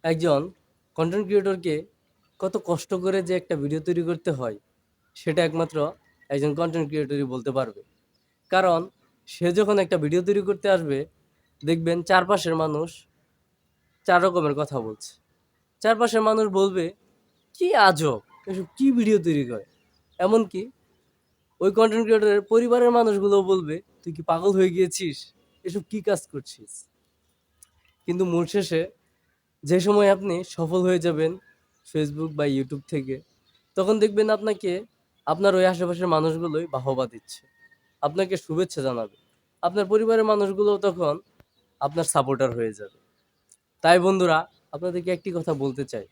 একজন কন্টেন্ট ক্রিয়েটরকে কত কষ্ট করে যে একটা ভিডিও তৈরি করতে হয় সেটা একমাত্র একজন কন্টেন্ট ক্রিয়েটরই বলতে পারবে। কারণ সে যখন একটা ভিডিও তৈরি করতে আসবে, দেখবেন চারপাশের মানুষ ৪ রকমের কথা বলছে। চারপাশের মানুষ বলবে, "কি আজব! এসব কি ভিডিও তৈরি করে?" এমনকি ওই কন্টেন্ট ক্রিয়েটরের পরিবারের মানুষগুলোও বলবে, "তুই কি পাগল হয়ে গিয়েছিস? এসব কি কাজ করছিস?" কিন্তু মূল শেষে যে সময় আপনি সফল হয়ে যাবেন ফেসবুক বা ইউটিউব থেকে, তখন দেখবেন আপনাকে আপনার ওই আশেপাশের মানুষগুলোই বাহবা দিচ্ছে, আপনাকে শুভেচ্ছা জানাবে। আপনার পরিবারের মানুষগুলোও তখন আপনার সাপোর্টার হয়ে যাবে। তাই বন্ধুরা, আপনাদেরকে একটি কথা বলতে চাই,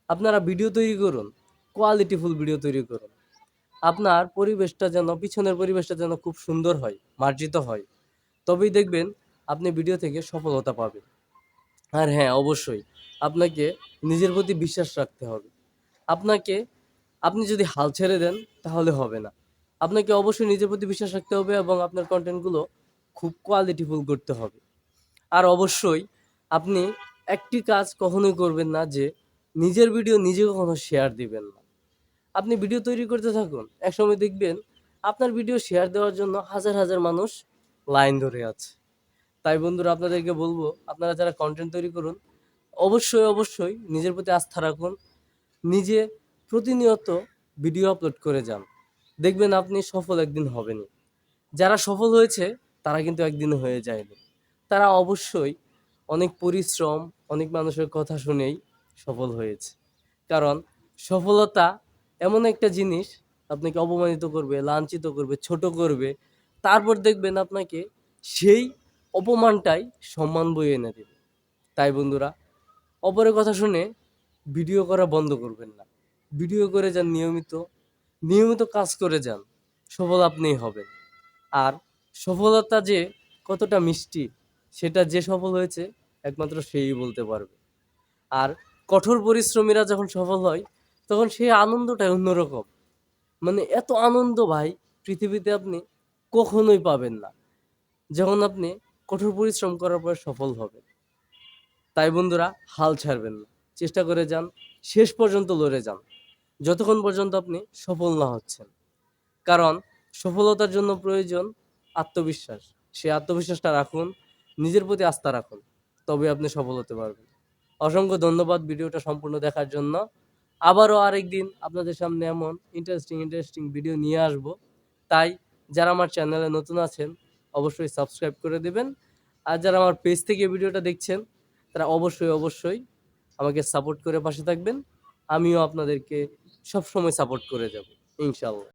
আপনারা ভিডিও তৈরি করুন, কোয়ালিটিফুল ভিডিও তৈরি করুন। আপনার পরিবেশটা যেন, পিছনের পরিবেশটা যেন খুব সুন্দর হয়, মার্জিত হয়। তবেই দেখবেন আপনি ভিডিও থেকে সফলতা পাবেন। আর হ্যাঁ, অবশ্যই আপনাকে নিজের প্রতি বিশ্বাস রাখতে হবে। আপনাকে আপনি যদি হাল ছেড়ে দেন তাহলে হবে না। আপনাকে অবশ্যই নিজের প্রতি বিশ্বাস রাখতে হবে এবং আপনার কনটেন্টগুলো খুব কোয়ালিটিফুল করতে হবে। আর অবশ্যই আপনি একটি কাজ কখনোই করবেন না যে নিজের ভিডিও নিজে কখনো শেয়ার দিবেন না। আপনি ভিডিও তৈরি করতে থাকুন। একসময় দেখবেন আপনার ভিডিও শেয়ার দেওয়ার জন্য হাজার, হাজার মানুষ লাইন ধরে আছে। তাই বন্ধুরা, আপনাদেরকে বলব, আপনারা যারা কনটেন্ট তৈরি করুন, অবশ্যই নিজের প্রতি আস্থা রাখুন। নিজে প্রতিনিয়ত ভিডিও আপলোড করে যান। দেখবেন আপনি সফল একদিন হবেনই। যারা সফল হয়েছে তারা কিন্তু একদিনে হয়ে যায়নি। তারা অবশ্যই অনেক পরিশ্রম, অনেক মানুষের কথা শুনেই সফল হয়েছে। কারণ সফলতা এমন একটা জিনিস, আপনাকে অপমানিত করবে, লাঞ্ছিত করবে, ছোট করবে। তারপর দেখবেন আপনাকে সেই অপমানটাই সম্মান বয়ে এনে দেবে। তাই বন্ধুরা, অপরের কথা শুনে ভিডিও করা বন্ধ করবেন না। ভিডিও করে যান নিয়মিত, নিয়মিত কাজ করে যান। সফল আপনিই হবেন। আর সফলতা যে কতটা মিষ্টি সেটা যে সফল হয়েছে একমাত্র সেই বলতে পারবে। আর কঠোর পরিশ্রমীরা যখন সফল হয় তখন সেই আনন্দটাই অন্যরকম। মানে এত আনন্দ ভাই পৃথিবীতে আপনি কখনোই পাবেন না, যখন আপনি কঠোর পরিশ্রম করার পর সফল হবেন। তাই বন্ধুরা, হাল ছাড়বেন না। চেষ্টা করে যান, শেষ পর্যন্ত লড়ে যান, যতক্ষণ পর্যন্ত আপনি সফল না হচ্ছেন। কারণ সফলতার জন্য প্রয়োজন আত্মবিশ্বাস। সেই আত্মবিশ্বাসটা রাখুন, নিজের প্রতি আস্থা রাখুন, তবে আপনি সফল হতে পারবেন। অসংখ্য ধন্যবাদ ভিডিওটা সম্পূর্ণ দেখার জন্য। আবারও আরেকদিন আপনাদের সামনে এমন ইন্টারেস্টিং ভিডিও নিয়ে আসব। তাই যারা আমার চ্যানেলে নতুন আছেন অবশ্যই সাবস্ক্রাইব করে দেবেন। আর যারা আমার পেজ থেকে ভিডিওটা দেখছেন তারা অবশ্যই আমাকে সাপোর্ট করে পাশে থাকবেন। আমিও আপনাদেরকে সবসময় সাপোর্ট করে যাব, ইনশাআল্লাহ।